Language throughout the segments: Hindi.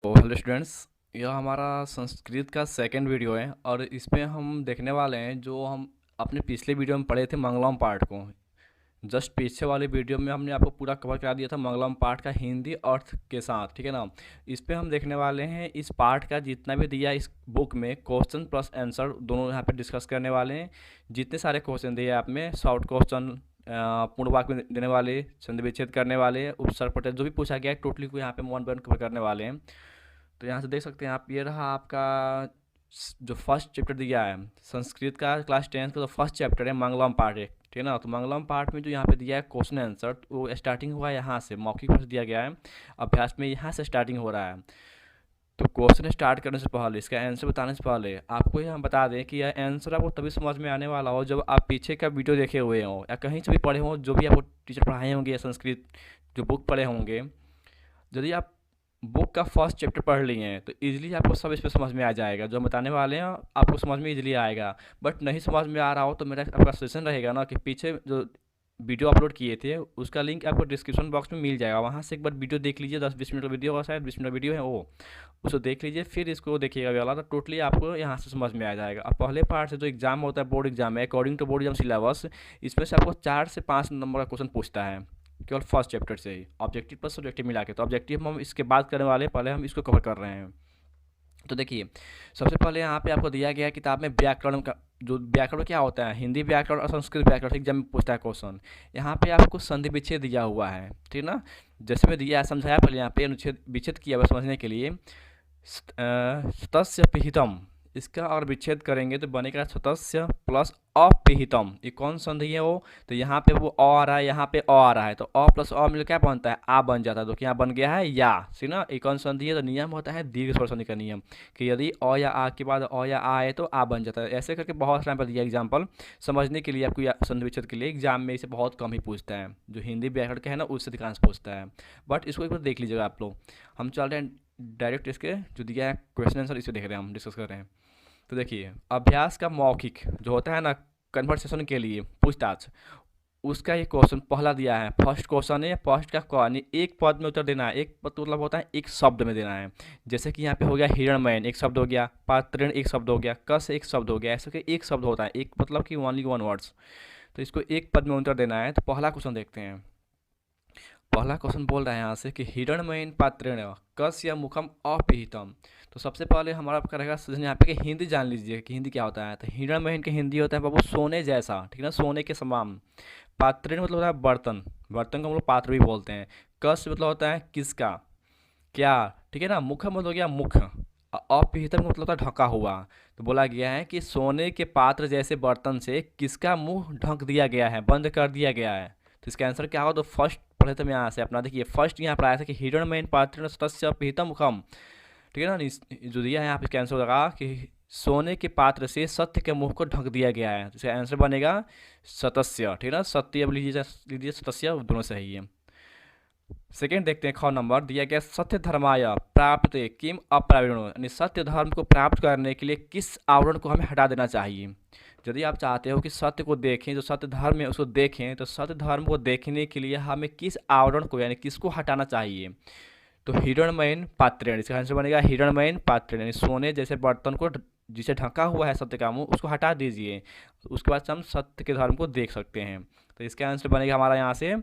हेलो स्टूडेंट्स, यह हमारा संस्कृत का सेकंड वीडियो है और इसमें हम देखने वाले हैं जो हम अपने पिछले वीडियो में पढ़े थे मंगलम पाठ को। जस्ट पीछे वाले वीडियो में हमने आपको पूरा कवर करा दिया था मंगलम पाठ का हिंदी अर्थ के साथ, ठीक है ना। इस पे हम देखने वाले हैं इस पाठ का जितना भी दिया इस बुक में क्वेश्चन प्लस आंसर दोनों यहाँ पे डिस्कस करने वाले हैं। जितने सारे क्वेश्चन दिए आप में शॉर्ट क्वेश्चन, पूर्ण वाक्य में देने वाले, संधि विच्छेद करने वाले, उपसर्ग प्रत्यय जो भी पूछा गया है टोटली को यहाँ पे वन बाय वन कवर करने वाले हैं। तो यहाँ से देख सकते हैं आप, ये रहा आपका जो फर्स्ट चैप्टर दिया है संस्कृत का क्लास 10 का। जो फर्स्ट चैप्टर है मंगलम पाठ है, ठीक है ना। तो मंगलम पाठ में जो यहाँ पे दिया है क्वेश्चन आंसर, तो वो स्टार्टिंग हुआ है यहाँ से, मौखिक रूप से दिया गया है। अभ्यास में यहाँ से स्टार्टिंग हो रहा है। तो क्वेश्चन स्टार्ट करने से पहले, इसका आंसर बताने से पहले आपको ये हम बता दें कि यह आंसर आपको तभी समझ में आने वाला हो जब आप पीछे का वीडियो देखे हुए हो या कहीं से भी पढ़े हों, जो भी आपको टीचर पढ़ाए होंगे या संस्कृत जो बुक पढ़े होंगे। यदि आप बुक का फर्स्ट चैप्टर पढ़ लिए हैं तो इजीली आपको सब इस पर समझ में आ जाएगा। जो हम बताने वाले हैं आपको समझ में इजीली आएगा। बट नहीं समझ में आ रहा हो तो मेरा आपका सजेशन रहेगा ना कि पीछे जो वीडियो अपलोड किए थे उसका लिंक आपको डिस्क्रिप्शन बॉक्स में मिल जाएगा। वहाँ से एक बार वीडियो देख लीजिए, 10-20 मिनट का वीडियो होगा, शायद 20 मिनट वीडियो है वो, उसको देख लीजिए, फिर इसको देखिएगा वाला, तो टोटली आपको यहाँ से समझ में आ जाएगा। अब पहले पार्ट से जो एग्जाम होता है बोर्ड एग्जाम है, according to board exam syllabus, इसमें से आपको 4 से 5 नंबर का क्वेश्चन पूछता है केवल फर्स्ट चैप्टर से ही, ऑब्जेक्टिव प्लस सब्जेक्टिव मिला के। तो ऑब्जेक्टिव हम इसके बाद करने वाले, पहले हम इसको कवर कर रहे हैं। तो देखिए, सबसे पहले यहाँ पे आपको दिया गया है किताब में व्याकरण का, जो व्याकरण क्या होता है, हिंदी व्याकरण और संस्कृत व्याकरण एग्जाम में पूछता है क्वेश्चन। यहाँ पे आपको संधि विच्छेद दिया हुआ है, ठीक ना। जैसे मैं दिया है समझाया, पहले यहाँ पे अनुच्छेद विच्छेद किया हुआ समझने के लिए। तस्य पिहितम, इसका और विच्छेद करेंगे तो बनेगा सतस्य प्लस अपिहितम। ये कौन संधि है वो, तो यहाँ पे वो अ आ रहा है, यहाँ पे अ आ रहा है, तो अ प्लस अ मिलकर क्या बनता है, आ बन जाता है। तो यहाँ बन गया है या, ठीक ना। ये कौन संधि है, तो नियम होता है दीर्घ स्वर संधि का नियम, कि यदि अ या आ के बाद अ या आ है तो आ बन जाता है। ऐसे करके बहुत सारे दिया एग्जाम्पल समझने के लिए आपको, संधि विच्छेद के लिए एग्जाम में इसे बहुत कम ही पूछता है। जो हिंदी व्याकरण का है ना उससे अधिकांश पूछता है। बट इसको एक बार देख लीजिएगा आप लोग। हम चल रहे हैं डायरेक्ट इसके जो दिया है क्वेश्चन आंसर, इसे देख रहे हैं, हम डिस्कस कर रहे हैं। तो देखिए, अभ्यास का मौखिक जो होता है ना कन्वर्सेशन के लिए पूछताछ, उसका ये क्वेश्चन पहला दिया है। फर्स्ट क्वेश्चन है, फर्स्ट का यानी एक पद में उत्तर देना है। एक पद मतलब होता है एक शब्द में देना है। जैसे कि यहाँ पे हो गया हिरणमयन, एक शब्द हो गया, पात्रण एक शब्द हो गया, कस एक शब्द हो गया। ऐसे कि एक शब्द होता है, एक मतलब कि ओनली वन वर्ड्स। तो इसको एक पद में उत्तर देना है। तो पहला क्वेश्चन देखते हैं। पहला क्वेश्चन बोल रहा है यहाँ से कि हिरणमयन पात्रेण कस या मुखम अपिहितम। तो सबसे पहले हमारा आपका रहेगा सजेशन यहाँ पे कि हिंदी जान लीजिए कि हिंदी क्या होता है। तो हिरणमयन की हिंदी होता है बाबू सोने जैसा, ठीक है ना, सोने के समान। पात्रेण मतलब होता है बर्तन, बर्तन को हम लोग पात्र भी बोलते हैं। कस मतलब होता है किसका, क्या, ठीक है ना। मुखम मतलब हो गया मुख। अपिहितम का मतलब होता है ढका हुआ। तो बोला गया है कि सोने के पात्र जैसे बर्तन से किसका मुंह ढक दिया गया है, बंद कर दिया गया है। तो इसका आंसर क्या होगा, तो फर्स्ट पढ़े थे हम यहाँ से अपना। देखिए फर्स्ट यहाँ पर आया था कि हिरणमयन पात्रेण सतस्य पिहितम मुखम, ठीक है ना। जो दिया है यहाँ पे इसका आंसर होगा कि सोने के पात्र से सत्य के मुंह को ढक दिया गया है। तो इसका आंसर बनेगा सतस्य, ठीक है ना। सत्य अब लीजिए सतस्य, दोनों सही है। सेकेंड देखते हैं, ख नंबर दिया गया सत्य धर्माय प्राप्त किम अप्रावरण, यानी सत्य धर्म को प्राप्त करने के लिए किस आवरण को हमें हटा देना चाहिए। यदि आप चाहते हो कि सत्य को देखें, जो सत्य धर्म है उसको देखें, तो सत्य धर्म को देखने के लिए हमें किस आवरण को यानी किसको हटाना चाहिए। तो हिरणमयन पात्रेण, इसका आंसर बनेगा हिरणमयन पात्रेण, यानी सोने जैसे बर्तन को जिसे ढका हुआ है सत्य का मुंह, उसको हटा दीजिए। उसके बाद से हम सत्य के धर्म को देख सकते हैं। तो इसका आंसर बनेगा हमारा यहाँ से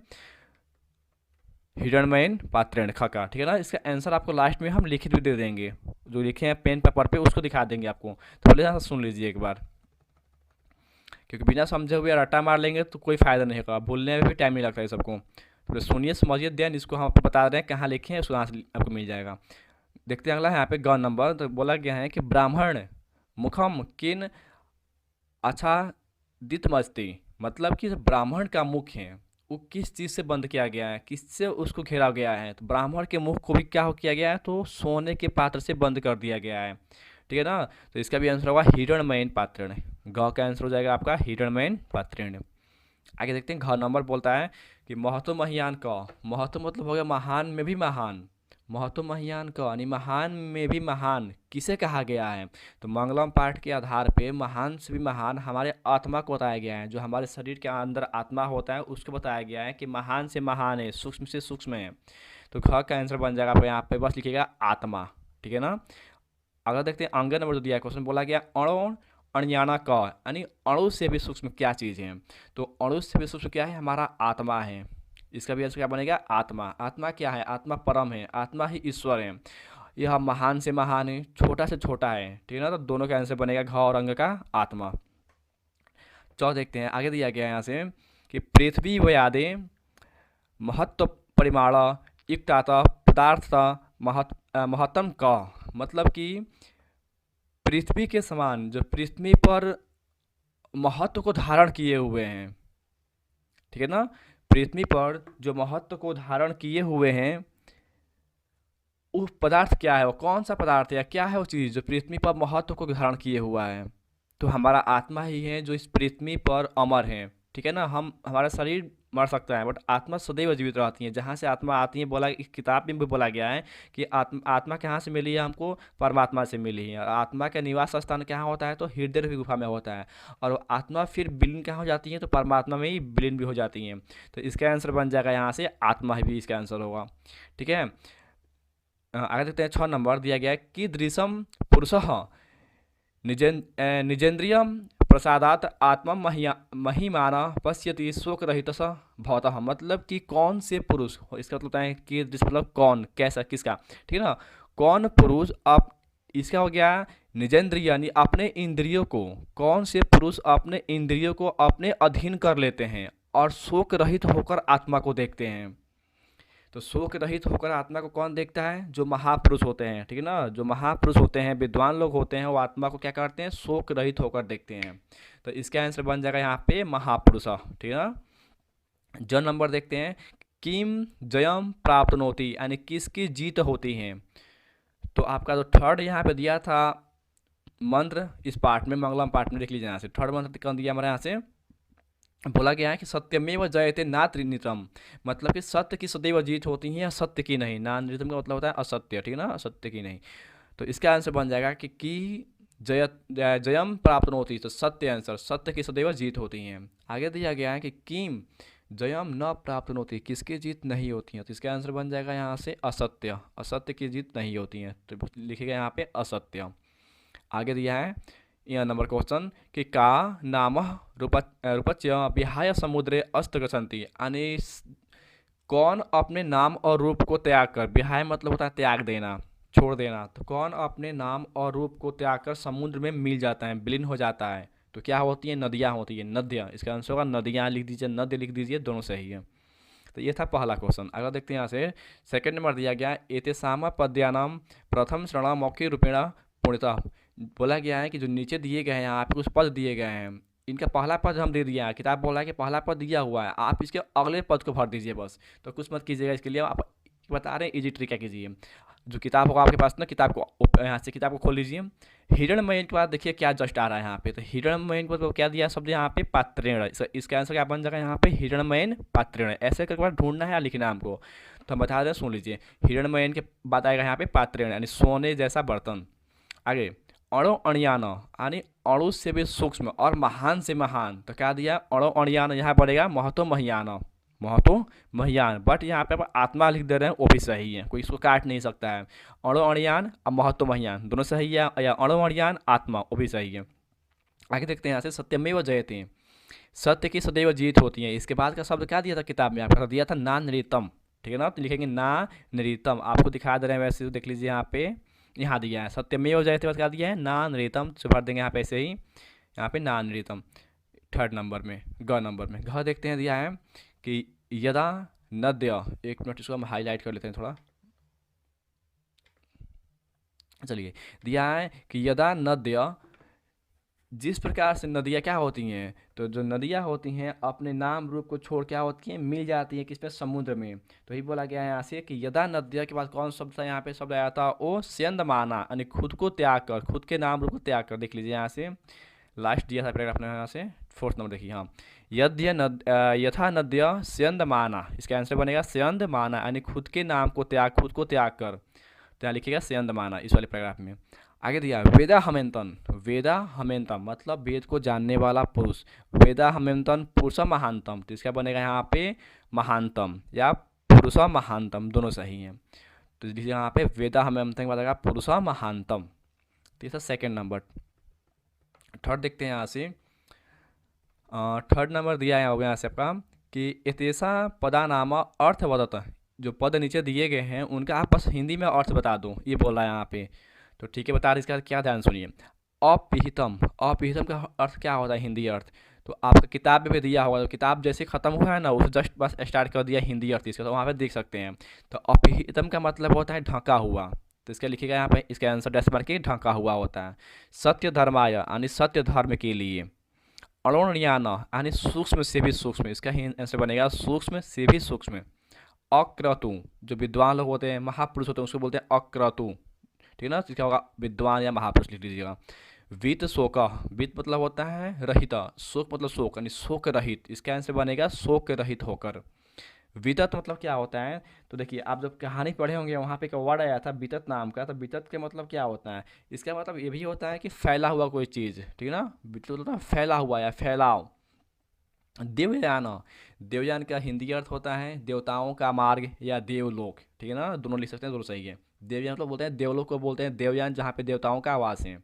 हिरणमयन पात्रेण खका, ठीक है ना। इसका आंसर आपको लास्ट में हम लिखित भी दे देंगे, जो लिखे हैं पेन पेपर पे उसको दिखा देंगे आपको। तो पहले यहाँ से सुन लीजिए एक बार, क्योंकि बिना समझे हुए रट्टा मार लेंगे तो कोई फायदा नहीं होगा, भूलने में भी टाइम नहीं लगता है सबको। तो सुनिए समझिए, देन इसको हम आपको बता रहे हैं कहाँ लिखे हैं, उसको यहाँ से आपको मिल जाएगा। देखते हैं अगला यहाँ पे ग नंबर। तो बोला गया है कि ब्राह्मण मुखम किन अच्छा दितमस्ती, मतलब कि जो ब्राह्मण का मुख है वो किस चीज़ से बंद किया गया है, किससे उसको घेरा गया है। तो ब्राह्मण के मुख को भी क्या हो किया गया है, तो सोने के पात्र से बंद कर दिया गया है, ठीक है ना। तो इसका भी आंसर होगा हिरणमयन पात्रेण। ग का आंसर हो जाएगा आपका हिरणमयन पात्रेण। आगे देखते हैं, घ नंबर बोलता है कि महतो महियान क, महतो मतलब हो गया महान में भी महान, महतो महियान क यानी महान में भी महान किसे कहा गया है। तो मंगलम पाठ के आधार पे महान से भी महान हमारे आत्मा को बताया गया है। जो हमारे शरीर के अंदर आत्मा होता है उसको बताया गया है कि महान से महान है, सूक्ष्म से सूक्ष्म है। तो घ का आंसर बन जाएगा आपको यहाँ पे, बस लिखिएगा आत्मा, ठीक है ना। अगर देखते हैं अगला नंबर जो दिया है, क्वेश्चन बोला गया अणु अणियाना क, यानी अणु से भी सूक्ष्म क्या चीज़ है। तो अणु से भी सूक्ष्म क्या है, हमारा आत्मा है। इसका भी आंसर क्या बनेगा, आत्मा। आत्मा क्या है, आत्मा परम है, आत्मा ही ईश्वर है। यह महान से महान है, छोटा से छोटा है, ठीक है ना। तो दोनों का आंसर बनेगा घ और अंग का आत्मा। चौथ देखते हैं, आगे दिया गया है यहाँ से कि पृथ्वी व्यादे महत्व परिमाण युक्तात पदार्थ महत्तम क, मतलब कि पृथ्वी के समान जो पृथ्वी पर महत्व को धारण किए हुए हैं, ठीक है ना। पृथ्वी पर जो महत्व को धारण किए हुए हैं, वो पदार्थ क्या है, वो कौन सा पदार्थ है या क्या है वो चीज़ जो पृथ्वी पर महत्व को धारण किए हुआ है। तो हमारा आत्मा ही है जो इस पृथ्वी पर अमर है, ठीक है ना। हमारा शरीर मर सकता है बट आत्मा सदैव जीवित रहती है। जहाँ से आत्मा आती है, बोला इस किताब में भी बोला गया है कि आत्मा कहाँ से मिली है हमको, परमात्मा से मिली है। आत्मा का निवास स्थान कहाँ होता है, तो हृदय की गुफा में होता है। और आत्मा फिर विलीन कहाँ हो जाती है, तो परमात्मा में ही विलीन भी हो जाती हैं। तो इसका आंसर बन जाएगा यहाँ से आत्मा भी इसका आंसर होगा, ठीक है। आगे देखते हैं, 6 नंबर दिया गया है कि दृश्यम पुरुष निजेन्द्रियम प्रसादात आत्मा महिमान पश्यति शोक रहित स भवतः, मतलब कि कौन से पुरुष, इसका मतलब होता है कि जिस मतलब कौन, कैसा, किसका, ठीक है ना। कौन पुरुष आप, इसका हो गया निजेन्द्रिय यानी अपने इंद्रियों को, कौन से पुरुष अपने इंद्रियों को अपने अधीन कर लेते हैं और शोक रहित होकर आत्मा को देखते हैं। तो शोक रहित होकर आत्मा को कौन देखता है, जो महापुरुष होते हैं, ठीक है ना। जो महापुरुष होते हैं, विद्वान लोग होते हैं, वो आत्मा को क्या करते हैं, शोक रहित होकर देखते हैं। तो इसका आंसर बन जाएगा यहाँ पे महापुरुष, ठीक है ना। ज नंबर देखते हैं, किम जयम प्राप्तनोति, यानी किसकी जीत होती है। तो आपका जो थर्ड यहाँ पे दिया था मंत्र, इस पार्ट में मंगलम पार्ट में देख लीजिए। यहाँ से थर्ड मंत्र कौन दिया हमारे यहाँ से, बोला गया है कि सत्यमेव जयते ना त्रिनितम, मतलब कि सत्य की सदैव जीत होती है, सत्य की नहीं। ना नितम का मतलब होता है असत्य, ठीक है ना, असत्य की नहीं। तो इसका आंसर बन जाएगा कि जयम प्राप्त होती, तो सत्य आंसर, सत्य की सदैव जीत होती है। आगे दिया गया है कि किम जयम न प्राप्त होती, किसकी जीत नहीं होती है। तो इसका आंसर बन जाएगा यहाँ से असत्य, असत्य की जीत नहीं होती है। तो लिखेगा यहाँ पे असत्य। आगे दिया है यह नंबर क्वेश्चन कि का नाम रूपच्य विहाय समुद्रे अस्त गच्छन्ति, यानी कौन अपने नाम और रूप को त्याग कर, विहाय मतलब होता है त्याग देना, छोड़ देना। तो कौन अपने नाम और रूप को त्याग कर समुद्र में मिल जाता है, विलीन हो जाता है। तो क्या होती है, नदियाँ होती है, नदियाँ। इसका आंसर होगा नदियाँ लिख दीजिए, नद्य लिख दीजिए, दोनों सही है। तो ये था पहला क्वेश्चन। अगर देखते हैं यहाँ से सेकंड नंबर दिया गया एतेषाम पद्यानाम प्रथम श्रवण मौखिक रूपेण पूर्णतः, बोला गया है कि जो नीचे दिए गए हैं यहाँ पे कुछ पद दिए गए हैं, इनका पहला पद हम दे दिया है। किताब बोला है कि पहला पद दिया हुआ है, आप इसके अगले पद को भर दीजिए बस। तो कुछ मत कीजिएगा, इसके लिए आप बता रहे हैं इजी ट्रिक क्या कीजिए। जो किताब होगा आपके पास ना, किताब को यहाँ से किताब को खोल लीजिए। हिरण्मयन के बाद देखिए क्या जस्ट आ रहा है यहाँ पे। तो हिरण्मयन को तो क्या दिया शब्द यहाँ पे, पात्रेण। इसका आंसर क्या बन जाएगा यहाँ पे, हिरण्मयन पात्रेण। ऐसे करके बाद ढूंढना है या लिखना है हमको। तो हम बता दें, सुन लीजिए। हिरण्मयन के बाद आएगा यहाँ पे पात्रेण, यानी सोने जैसा बर्तन। आगे अणु अणियान, यानी अणु से भी सूक्ष्म और महान से महान। तो क्या दिया, अणु अणियान, यहाँ पड़ेगा महतो महियान, महतो महियान। बट यहाँ पे आप आत्मा लिख दे रहे हैं, वो भी सही है, कोई इसको काट नहीं सकता है। अणु अणियान और महतो महियान दोनों सही है, या अणु अणियान आत्मा, वो भी सही है। आगे देखते हैं यहाँ से सत्यमेव जयते, सत्य की सदैव जीत होती है। इसके बाद का शब्द क्या दिया था किताब में, आपका दिया था ना नृतम, ठीक है ना। तो लिखेंगे ना नृतम, आपको दिखा दे रहे हैं वैसे, तो देख लीजिए यहाँ पे, यहाँ दिया है सत्यमेव जयते बाद क्या दिया है, ना नृतम। तो भर देंगे यहाँ पे ऐसे ही, यहाँ पे ना नृतम। थर्ड नंबर में ग नंबर में घ देखते हैं, दिया है कि यदा नद्य, एक मिनट इसको हम हाईलाइट कर लेते हैं थोड़ा। चलिए, दिया है कि यदा नद्य, जिस प्रकार से नदियाँ क्या होती हैं, तो जो नदियाँ होती हैं अपने नाम रूप को छोड़ क्या होती हैं, मिल जाती हैं किस पे, समुद्र में। तो ही बोला गया है यहाँ से कि यदा नद्या के बाद कौन शब्द था यहाँ पे, शब्द आया था ओ स्यंदमाना, यानी खुद को त्याग कर, खुद के नाम रूप को त्याग कर। देख लीजिए यहाँ से लास्ट दिया था पैराग्राफ ने, यहाँ से फोर्थ नंबर देखिए। हाँ, यथा नद्य स्यंदमाना, इसका आंसर बनेगा स्यंदमाना, यानी खुद के नाम को त्याग, खुद को त्याग कर। तो यहाँ लिखिएगा स्यंदमाना इस वाले पैराग्राफ में। आगे दिया वेदा हमेंतन, वेदा हमेंतम मतलब वेद को जानने वाला पुरुष। वेदा हमेंतन पुरुष महानतम, तो इसका बनेगा यहाँ पे महानतम या पुरुष महानतम, दोनों सही हैं। तो लिखिए यहाँ पे वेदा हमें अंत बताएगा पुरुषा महानतम। तो ये था सेकेंड नंबर। थर्ड देखते हैं यहाँ से। थर्ड नंबर दिया है होगा यहाँ से आपका कि एतेसा पदा नामा अर्थ बदत, जो पद नीचे दिए गए हैं उनका आप बस हिंदी में अर्थ बता दो, ये बोल रहा है यहाँ पे। तो ठीक है, बता रहे, इसका क्या ध्यान सुनिए। अपिहितम, अपिहितम का अर्थ क्या होता है हिंदी अर्थ, तो आपका किताब में भी दिया होगा, तो किताब जैसे ख़त्म हुआ है ना उसे जस्ट बस स्टार्ट कर दिया हिंदी अर्थ इसका, तो वहाँ पे देख सकते हैं। तो अपिहितम का मतलब होता है ढका हुआ, तो इसका लिखिएगा यहाँ पे, इसका आंसर डैश मार के ढका हुआ होता है। सत्य धर्माय यानी सत्य धर्म के लिए। अणोन्यान यानी सूक्ष्म से भी सूक्ष्म, इसका आंसर बनेगा सूक्ष्म से भी सूक्ष्म। अक्रतु, जो विद्वान लोग होते हैं महापुरुष होते हैं उसको बोलते हैं अक्रतु, ठीक है ना, तो इसका होगा विद्वान या महापुरुष लिख लीजिएगा। वित्त शोक, वित्त मतलब होता है रहित, शोक मतलब शोक यानी शोक रहित, इसका आंसर बनेगा शोक रहित होकर। वितत मतलब क्या होता है, तो देखिए आप जब कहानी पढ़े होंगे वहाँ पे एक वर्ड आया था वितत नाम का, तो वितत के मतलब क्या होता है, इसका मतलब ये भी होता है कि फैला हुआ कोई चीज़, ठीक है ना, वितत होता है फैला हुआ या फैलाव। देवयान, देवयान का हिंदी अर्थ होता है देवताओं का मार्ग या देवलोक, ठीक है ना, दोनों लिख सकते हैं, दोनों सही है। देवयान मतलब बोलते हैं देवलोक को बोलते हैं देवयान, जहाँ पे देवताओं का आवास है।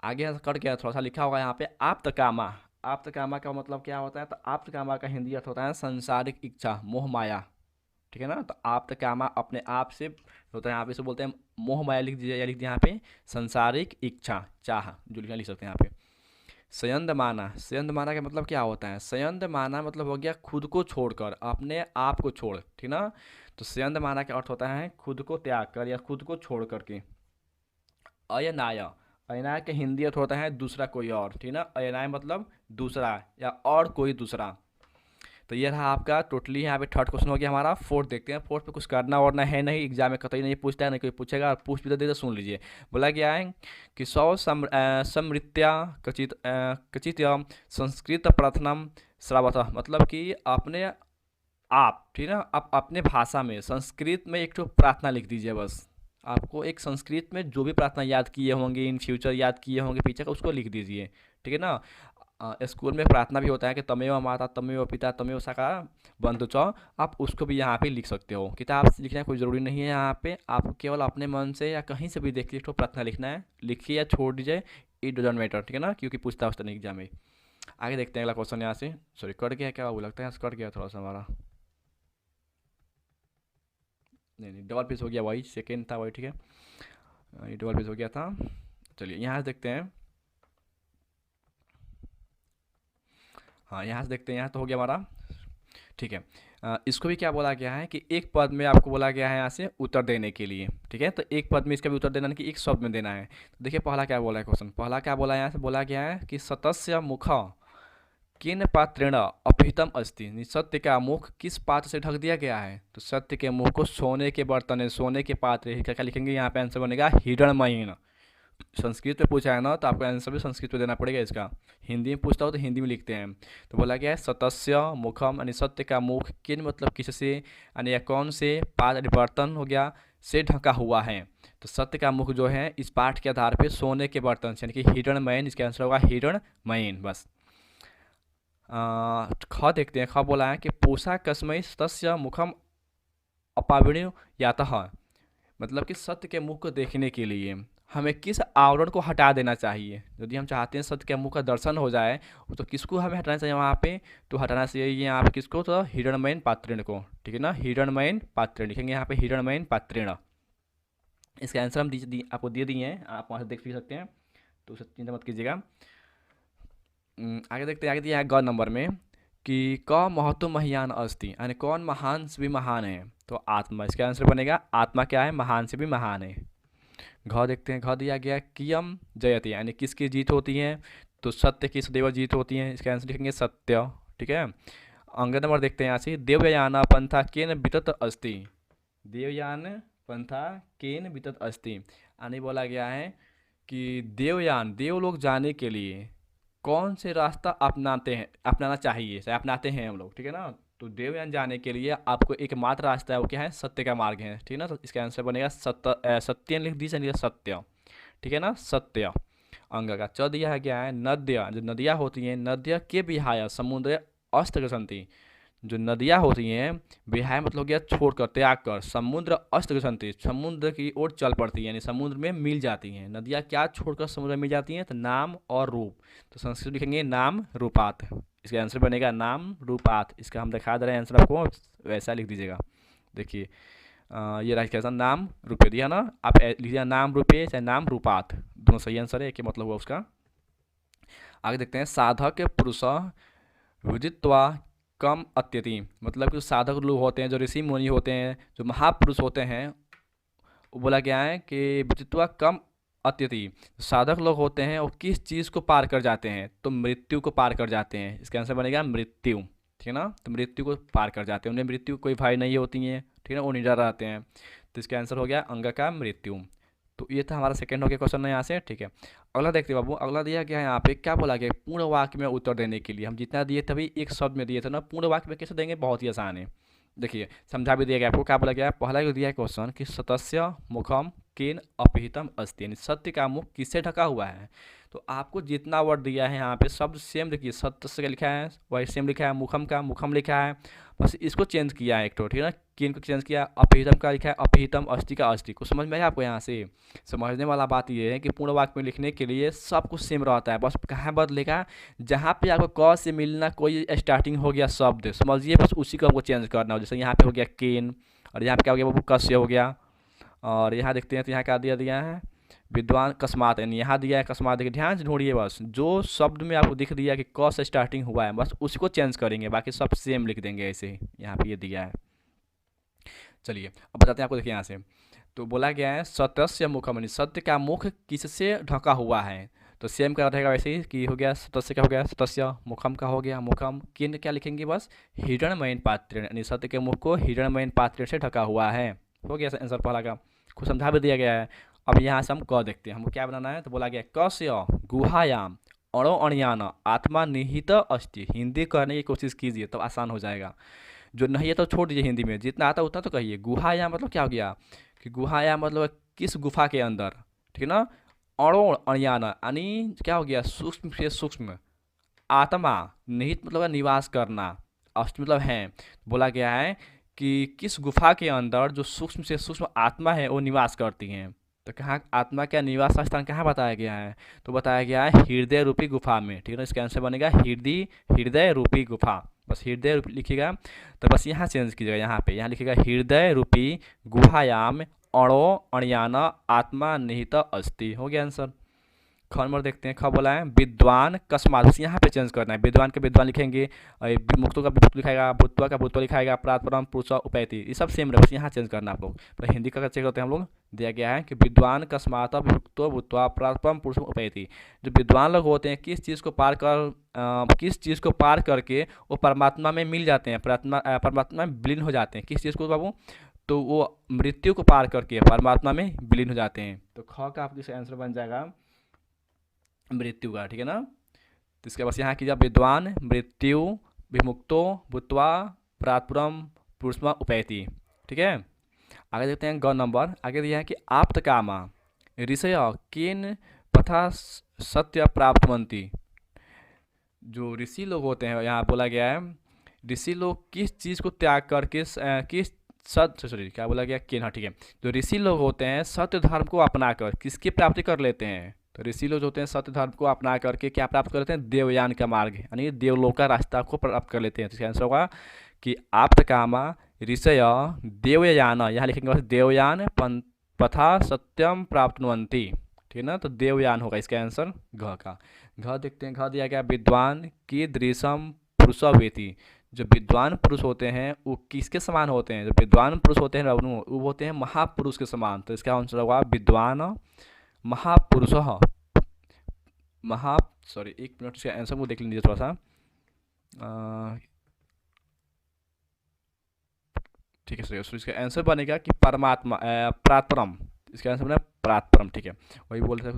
आगे यहाँ कट गया, थोड़ा सा लिखा होगा यहाँ पे आप्तकामा, आप्तकामा का मतलब क्या होता है, तो आप्तकामा का हिंदी अर्थ होता है सांसारिक इच्छा मोह माया, ठीक है ना, तो आप्तकामा अपने आप से होता है, यहाँ पे इसे बोलते हैं मोह माया, लिख दीजिए या लिख दिया यहाँ पे सांसारिक इच्छा चाह, जो लिखना लिख सकते हैं यहाँ पे। संयंद माना, संयंद माना का मतलब क्या होता है, संयंद माना मतलब हो गया खुद को छोड़कर, अपने आप को छोड़, ठीक ना, तो संयंद माना का अर्थ होता है खुद को त्याग कर या खुद को छोड़ करके। अयनाय, अयनाय के हिंदी अर्थ होता है दूसरा कोई और, ठीक ना, अयनाय मतलब दूसरा या और कोई दूसरा। तो ये रहा आपका टोटली यहाँ पे थर्ड क्वेश्चन हो गया हमारा। फोर्थ देखते हैं, फोर्थ पे कुछ करना वरना है नहीं, एग्जाम में कतई नहीं पूछता है, नहीं कोई पूछेगा, और पूछ भी तो दे तो सुन लीजिए। बोला गया है कि समृत्या कचित कचित संस्कृत प्रार्थनम श्रावत, मतलब कि अपने आप, ठीक है ना, आप अपने भाषा में संस्कृत में एक तो प्रार्थना लिख दीजिए बस, आपको एक संस्कृत में जो भी प्रार्थना याद किए होंगे इन फ्यूचर याद किए होंगे पीछे का उसको लिख दीजिए, ठीक है ना। स्कूल में प्रार्थना भी होता है कि तमेव माता तमेव पिता तमेव सखा बंधु च, आप उसको भी यहाँ पे लिख सकते हो। किताब से लिखना कोई ज़रूरी नहीं है, यहाँ पे आप केवल अपने मन से या कहीं से भी देख लीजिए तो प्रार्थना लिखना है, लिखिए या छोड़ दीजिए, इट डजंट मैटर, ठीक है ना, क्योंकि पूछता उछता नहीं एग्जाम में। आगे देखते हैं अगला क्वेश्चन यहाँ से, सॉरी कट गया क्या, वो लगता है कट गया थोड़ा सा हमारा, नहीं डबल पेज हो गया, वही सेकेंड था वही, ठीक है, ये डबल पेज हो गया था। चलिए यहाँ से देखते हैं, हाँ यहाँ से देखते हैं, यहाँ तो हो गया हमारा, ठीक है। इसको भी क्या बोला गया है कि एक पद में आपको बोला गया है यहाँ से उत्तर देने के लिए, ठीक है, तो एक पद में इसका भी उत्तर देना है कि एक शब्द में देना है। तो देखिए पहला क्या बोला है क्वेश्चन, पहला क्या बोला है, यहाँ से बोला गया है कि सतस्य मुख किन पात्रेण अपहितम अस्ति, सत्य का मुख किस पात्र से ढक दिया गया है, तो सत्य के मुख को सोने के बर्तन सोने के पात्र, क्या लिखेंगे यहाँ पे आंसर बनेगा हिरणमयीन। संस्कृत में पूछा है ना तो आपको आंसर भी संस्कृत में देना पड़ेगा इसका, हिंदी में पूछता हो तो हिंदी में लिखते हैं। तो बोला गया है सतस्य मुखम यानी सत्य का मुख किन मतलब किससे यानी कौन से पात्र बर्तन हो गया से ढका हुआ है, तो सत्य का मुख जो है इस पाठ के आधार पे सोने के बर्तन से यानी कि हिरणमयीन, इसका आंसर होगा हिरणमयीन बस। ख देखते हैं, ख बोला है कि पूषा कस्मय तस्य मुखम अपावृण्य यातः, मतलब कि सत्य के मुख को देखने के लिए हमें किस आवरण को हटा देना चाहिए, यदि हम चाहते हैं सत्य के मुख का दर्शन हो जाए तो किसको हमें हटाना चाहिए वहाँ पे, तो हटाना चाहिए यहाँ पे किसको, तो हिरणमयीन पात्रेण को, ठीक है ना, हिरणमयीन पात्रेण लिखेंगे यहाँ पे हिरणमयीन पात्रेण। इसका आंसर हम आपको दे दिए हैं, आप वहाँ से देख भी सकते हैं, तो उसे चिंता मत कीजिएगा। आगे देखते हैं, आगे दिया है ग नंबर में कि क महत्व महियान अस्ति यानी कौन महान से भी महान है, तो आत्मा, इसका आंसर बनेगा आत्मा क्या है, महान से भी महान है। घ देखते हैं, घ दिया गया कियम जयति यानी किसकी जीत होती है, तो सत्य की सदैव जीत होती है, इसका आंसर लिखेंगे सत्य, ठीक है। अंग नंबर देखते हैं यहाँ से, देवयान पंथा केन वितत अस्ति, देवयान पंथा केन वितत अस्ति यानी बोला गया है कि देवयान देवलोक जाने के लिए कौन से रास्ता अपनाना चाहिए, अपनाते हैं हम लोग, ठीक है ना, तो देवयान जाने के लिए आपको एकमात्र रास्ता है वो क्या है, सत्य का मार्ग है, ठीक है ना, तो इसका आंसर बनेगा सत्य लिख दीजिए, सत्य, ठीक है ना, सत्य। अंग का च दिया गया है नद्य, जो नदियाँ होती हैं नद्य के विहाय समुद्र अस्त गसंती, जो नदियाँ होती हैं विहाय मतलब हो गया छोड़कर, त्याग कर, समुद्र अस्त गच्छन्ति, समुद्र की ओर चल पड़ती है, यानी समुद्र में मिल जाती हैं। नदियाँ क्या छोड़कर समुद्र में मिल जाती हैं? तो नाम और रूप। तो संस्कृत लिखेंगे नाम रूपात। इसका आंसर बनेगा नाम रूपात। इसका हम दिखा दे रहे हैं आंसर आपको, वैसा लिख दीजिएगा। देखिए ये रहा इसका नाम रुपये दिया ना, आप लिखिएगा नाम रुपये चाहे नाम रूपात, दोनों सही आंसर है, एक ही मतलब हुआ उसका। आगे देखते हैं साधक पुरुष विदित्वा कम अत्यति, मतलब कि जो साधक लोग होते हैं, जो ऋषि मुनि होते हैं, जो महापुरुष होते हैं, वो बोला गया है कि विदित्वा कम अत्यति, साधक लोग होते हैं वो किस चीज़ को पार कर जाते हैं? तो मृत्यु को पार कर जाते हैं। इसका आंसर बनेगा मृत्यु, ठीक है ना। तो मृत्यु को पार कर जाते हैं, उन्हें मृत्यु कोई भय नहीं होती है, ठीक है ना, वो निडर रहते हैं। तो इसका आंसर हो गया अंग का मृत्यु। तो ये था हमारा सेकंड हो गया क्वेश्चन यहाँ से, ठीक है। अगला देखते हैं बाबू, अगला दिया गया है यहाँ पे, क्या बोला गया? पूर्ण वाक्य में उत्तर देने के लिए हम जितना दिए तभी एक शब्द में दिए थे ना, पूर्ण वाक्य में कैसे देंगे? बहुत ही आसान है। देखिए समझा भी दिया गया आपको, क्या बोला गया है? पहला जो दिया है क्वेश्चन कि सतस्य मुखम केन अपहितम अस्ति, यानी सत्य का मुख किससे ढका हुआ है? तो आपको जितना वर्ड दिया है यहाँ पे शब्द सेम देखिए, सत्य का लिखा है वही सेम लिखा है, मुखम का मुखम लिखा है, बस इसको चेंज किया है एक तो, ठीक है ना, केन को चेंज किया, अपहितम का लिखा है अपहितम, अस्ति का अस्ति। को समझ में आया आपको? यहाँ से समझने वाला बात ये है कि पूर्ण वाक्य में लिखने के लिए सब कुछ सेम रहता है, बस कहाँ बदलेगा? जहाँ पे आपको क से मिलना कोई स्टार्टिंग हो गया शब्द, समझिए, बस उसी को हमको चेंज करना हो। जैसे यहाँ पे हो गया केन, और यहाँ पे क्या हो गया बाबू? कस्य हो गया। और यहाँ देखते हैं तो यहाँ क्या दिया है? विद्वान कस्मात, यानी यहाँ दिया है कस्मात। देखिए ध्यान से ढूंढिए, बस जो शब्द में आपको दिख दिया कि क से स्टार्टिंग हुआ है, बस उसी को चेंज करेंगे, बाकी सब सेम लिख देंगे ऐसे ही। यहाँ पे ये दिया है। चलिए अब बताते हैं आपको, देखिए यहाँ से तो बोला गया है सतस्य मुखम, यानी सत्य का मुख किससे ढका हुआ है? तो सेम का रहेगा वैसे ही कि हो गया सतस्य का हो गया सतस्य, मुखम का हो गया मुखम, किन क्या लिखेंगे? बस हिरण्मयीन पात्र, यानी सत्य के मुख को हिरण्मयीन पात्र से ढका हुआ है। हो गया आंसर पहला का, कुछ समझा भी दिया गया है। अब यहाँ से हम क देखते हैं, हमको क्या बनाना है। तो बोला गया कस्य गुहायाम अणो अणयान आत्मा निहित अस्ति, हिंदी करने की कोशिश कीजिए तो आसान हो जाएगा। जो नहीं है तो छोड़ दीजिए, हिंदी में जितना आता उतना तो कहिए। गुहायाम मतलब क्या हो गया कि गुहायाम मतलब किस गुफा के अंदर, ठीक है ना। अणो अणयान यानी क्या हो गया? सूक्ष्म से सूक्ष्म, आत्मा निहित मतलब निवास करना, अष्ट मतलब है। बोला गया है कि किस गुफा के अंदर जो सूक्ष्म से सूक्ष्म आत्मा है वो निवास करती हैं। तो कहाँ आत्मा का निवास स्थान कहाँ बताया गया है? तो बताया गया है हृदय रूपी गुफा में, ठीक है ना। इसका आंसर बनेगा हृदय रूपी गुफा, बस हृदय रूपी लिखिएगा। तो बस यहाँ चेंज कीजिएगा, यहाँ लिखिएगा हृदय रूपी गुहायाम अणो अणयान आत्मा निहित अस्ति। हो गया आंसर। ख नंबर देखते हैं, ख बोला है विद्वान कस्मात, यहाँ पे चेंज करना है, विद्वान के विद्वान लिखेंगे, मुक्तों का विमुक्त लिखाएगा, भूतवा का भूतवा लिखाएगा, प्रातपरम पुरुष उपैति, ये सब सेम रहे, बस यहाँ चेंज करना आप लोग। तो हिंदी का चेक करते हैं हम लोग, दिया गया है कि विद्वान कस्मात विमुक्तो भूतवा प्रातपरम पुरुष उपैति, जो विद्वान लोग होते हैं किस चीज़ को पार करके वो परमात्मा में मिल जाते हैं, परमात्मा में विलीन हो जाते हैं। किस चीज़ को बाबू? तो वो मृत्यु को पार करके परमात्मा में विलीन हो जाते हैं। तो ख का आपका आंसर बन जाएगा मृत्यु का, ठीक है ना। तो इसके बस यहाँ कीजिए विद्वान मृत्यु विमुक्तो भूत्वा प्रातपुरम पुरुषमा उपैति, ठीक है। आगे देखते हैं ग नंबर, आगे दिया है कि आप्त कामा ऋषय केन पथा सत्य प्राप्तवंती, जो ऋषि लोग होते हैं, यहाँ बोला गया है ऋषि लोग किस चीज़ को त्याग करके क्या बोला गया? केन, हाँ ठीक है। जो ऋषि लोग होते हैं सत्य धर्म को अपनाकर किसकी प्राप्ति कर लेते हैं? तो ऋषि लोग होते हैं सत्य धर्म को अपना करके क्या प्राप्त कर लेते हैं? देवयान का मार्ग, यानी देवलोक का रास्ता को प्राप्त कर लेते हैं। तो इसका आंसर होगा कि आप्त कामा ऋषय देवयान, यहाँ लिखेंगे बस देवयान पथा सत्यम प्राप्तवंती, ठीक है ना। तो देवयान होगा इसका आंसर घ का। घ देखते हैं, घ दिया गया विद्वान की दृशम पुरुष वेति, जो विद्वान पुरुष होते हैं वो किसके समान होते हैं? जो विद्वान पुरुष होते हैं वो होते हैं महापुरुष के समान। तो इसका आंसर होगा विद्वान महापुरुष सॉरी एक मिनट, इसका आंसर को देख लीजिए थोड़ा सा, ठीक है सर। इसका आंसर बनेगा कि परमात्मा प्रातपरम, इसका आंसर बनेगा प्रातपरम, ठीक है, वही बोल रहे।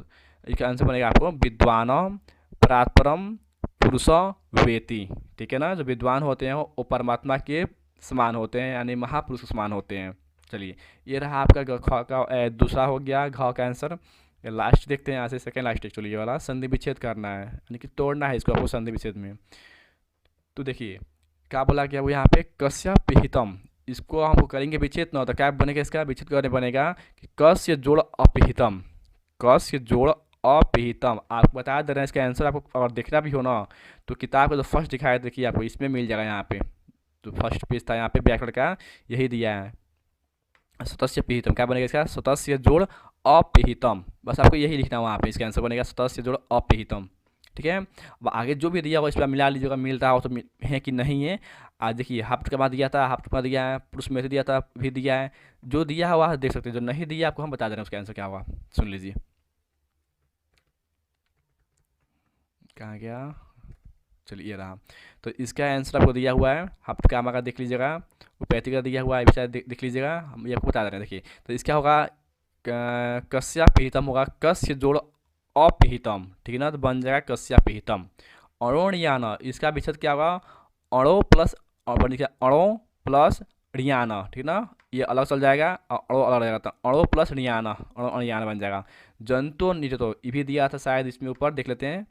इसका आंसर बनेगा आपको विद्वान प्रातपरम पुरुष वेति, ठीक है ना। जो विद्वान होते हैं वो परमात्मा के समान होते हैं, यानी महापुरुष के समान होते हैं। चलिए ये रहा आपका ख का दूसरा हो गया घ का आंसर। लास्ट देखते हैं यहाँ से, सेकेंड लास्ट एक्चुअली ये वाला संधि विच्छेद करना है, यानी कि तोड़ना है इसको आपको संधि विच्छेद में। तो देखिए क्या बोला गया वो यहाँ पे कस्य पिहितम, इसको हमको करेंगे विच्छेद ना, तो क्या बनेगा इसका विच्छेद करने बनेगा कि कस्य जोड़ अपिहितम, कस्य जोड़ अपिहितम। आपको बता दे रहे हैं इसका आंसर, आपको अगर देखना भी हो ना तो किताब का जो फर्स्ट दिखाया देखिए आपको इसमें मिल जाएगा यहाँ पे, तो फर्स्ट पेज था यहाँ पे व्याकरण का, यही दिया है सतस्य पिहितम। क्या बनेगा इसका सतस्य जोड़ अपिहितम, बस आपको यही लिखना है वहाँ पे, इसका आंसर बनेगा सतस्य जोड़ अपिहितम। ठीक है, अब आगे जो भी दिया होगा इस पर मिला लीजिएगा, मिल रहा हो तो है कि नहीं है। आज देखिए हाफ्ट के बाद दिया था, हाफ्ट का दिया है, पुरुष में से दिया था भी दिया है, जो दिया है वह देख सकते हैं, जो नहीं दिया आपको हम बता दे रहे हैं उसका आंसर क्या होगा, सुन लीजिए। कहाँ गया, चलिए ये रहा। तो इसका आंसर आपको दिया हुआ है, हाफ्ट का का देख लीजिएगा, उपैथी का दिया हुआ है शायद देख लीजिएगा, हम ये आपको बता दे रहे हैं। देखिए तो इसका होगा कस्या पिहितम होगा, कस्य जोड़ अपिहितम, ठीक है ना, तो बन जाएगा कस्या पिहितम। अणोणियान, इसका विच्छेद क्या होगा, अणो प्लस अणो प्लस ऋयान, ठीक ना, ये अलग चल जाएगा और अणो अलग रहेगा, तो अणो प्लस ऋयान, अणो अणियान बन जाएगा। जंतु निजतो ये भी दिया था शायद इसमें ऊपर, देख लेते हैं।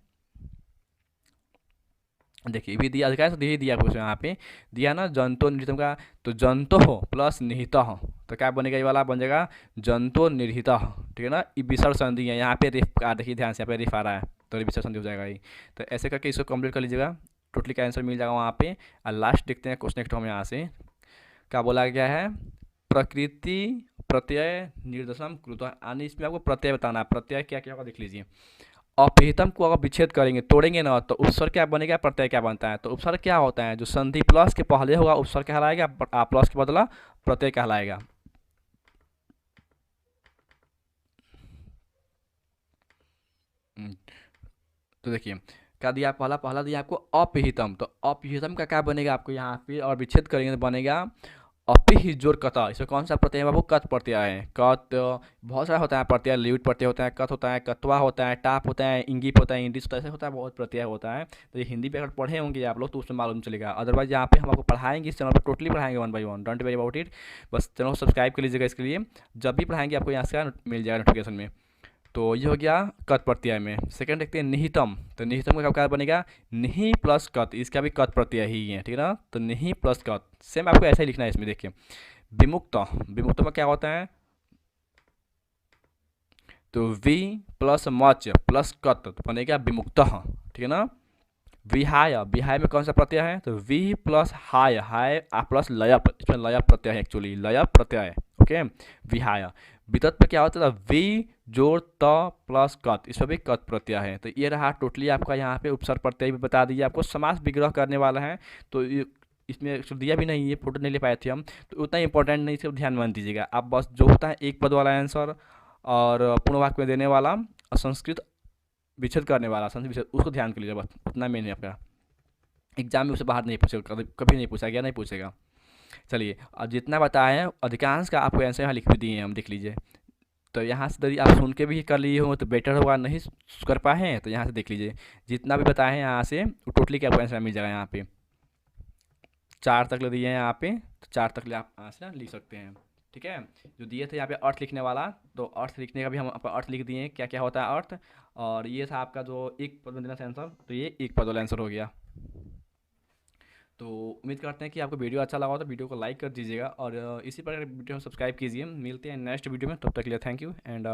देखिए भी दिया दिखाया, तो यही दिया कुछ यहाँ पे दिया ना जंतो निहितम का, तो जंतो हो प्लस निहित हो, तो क्या बनेगा ये वाला बन जाएगा जंतो निर्हित, ठीक है ना। ये विसर्ग संधि है यहाँ पे, रिफ आ देखिए ध्यान से, यहाँ पे रिफ आ रहा है तो विसर्ग संधि हो जाएगा ये। तो ऐसे करके इसको कंप्लीट कर लीजिएगा, टोटली का आंसर मिल जाएगा वहाँ पे। और लास्ट देखते हैं क्वेश्चन नेक्स्ट हम यहाँ से क्या बोला गया है, प्रकृति प्रत्यय निर्देशम कृत, यानी इसमें आपको प्रत्यय बताना है, प्रत्यय क्या क्या होगा देख लीजिए। अपिहितम को अगर विच्छेद करेंगे तोड़ेंगे ना तो उपसर्ग क्या बनेगा, प्रत्यय क्या बनता है, तो उपसर्ग क्या होता है, जो संधि प्लस के पहले होगा उपसर्ग कहलाएगा, प्लस के बदला प्रत्यय कहलाएगा। तो देखिए क्या दिया, पहला पहला दिया आपको अपिहितम, तो अपिहितम का क्या बनेगा आपको यहाँ पे, और विच्छेद करेंगे तो बनेगा अपि जोर कत, इसमें कौन सा प्रत्यय है बाबू, कत प्रत्यय है। कत बहुत सारा होता है प्रत्यय, लिविट प्रत्यय होता है, कत होता है, कत्वा होता है, टाप होता है, इंगिप होता है, इंडिस होता है, ऐसे होता है बहुत प्रत्यय होता है। तो ये हिंदी पे अगर पढ़े होंगे आप लोग तो उसमें मालूम चलेगा, अदरवाइज यहाँ पे हम आपको पढ़ाएंगे इस चैनल पर, टोटली पढ़ाएंगे 1 by 1, don't worry about it. बस चैनल को सब्सक्राइब कर लीजिएगा, इसके लिए जब भी पढ़ाएंगे आपको यहाँ से मिल जाएगा नोटिफिकेशन में। तो ये हो गया कत प्रत्यय में। सेकंड देखते हैं निहितम, तो निहितम का क्या बनेगा, निहि प्लस कत, इसका भी कत प्रत्यय ही है, ठीक है ना, तो निहि प्लस कत, सेम आपको ऐसा ही लिखना है इसमें। देखिए विमुक्त, विमुक्त में क्या होता है, तो वी प्लस मच प्लस कत तो बनेगा विमुक्त, ठीक है ना। विहाय, विहाय में कौन सा प्रत्यय है, तो वी प्लस हाय, हाय प्लस लय, इसमें लय प्रत्यय है, एक्चुअली लय प्रत्यय है, ओके। विहाय वितत पे क्या होता है, वी जोड़ त प्लस कत, इसमें भी कत प्रत्यय है। तो ये रहा टोटली आपका यहाँ पे उपसर्ग प्रत्यय भी बता दीजिए, आपको समास विग्रह करने वाला है, तो इसमें दिया भी नहीं है, फोटो नहीं ले पाए थे हम, तो उतना इंपॉर्टेंट नहीं, सिर्फ ध्यान मान दीजिएगा आप, बस जो होता है एक पद वाला आंसर और पूर्ण वाक्य में देने वाला और संस्कृत विच्छेद करने वाला, संस्कृत विच्छेद, उसको ध्यान कर लीजिए, बस उतना मेन है आपका। एग्जाम में उसे बाहर नहीं पूछेगा, कभी नहीं पूछा गया, नहीं पूछेगा। चलिए अब जितना बताए हैं अधिकांश का आपको आंसर यहाँ लिख भी दिए हैं हम, देख लीजिए। तो यहाँ से यदि आप सुन के भी कर लिए हो तो बेटर होगा, नहीं कर पाए हैं तो यहाँ से देख लीजिए, जितना भी बताए हैं यहाँ से टोटली क्या आंसर मिल जाएगा। यहाँ पे 4 तक ले दिए हैं यहाँ पे, तो 4 तक ले आप आंसर लिख सकते हैं, ठीक है। जो दिए थे यहाँ पे अर्थ लिखने वाला, तो अर्थ लिखने का भी हम अर्थ लिख दिए हैं, क्या क्या होता है अर्थ, और ये था आपका जो एक पद में देना था आंसर, तो ये एक पद वाला आंसर हो गया। तो उम्मीद करते हैं कि आपको वीडियो अच्छा लगा हो, तो वीडियो को लाइक कर दीजिएगा और इसी प्रकार वीडियो सब्सक्राइब कीजिए। मिलते हैं नेक्स्ट वीडियो में, तब तक के लिए थैंक यू एंड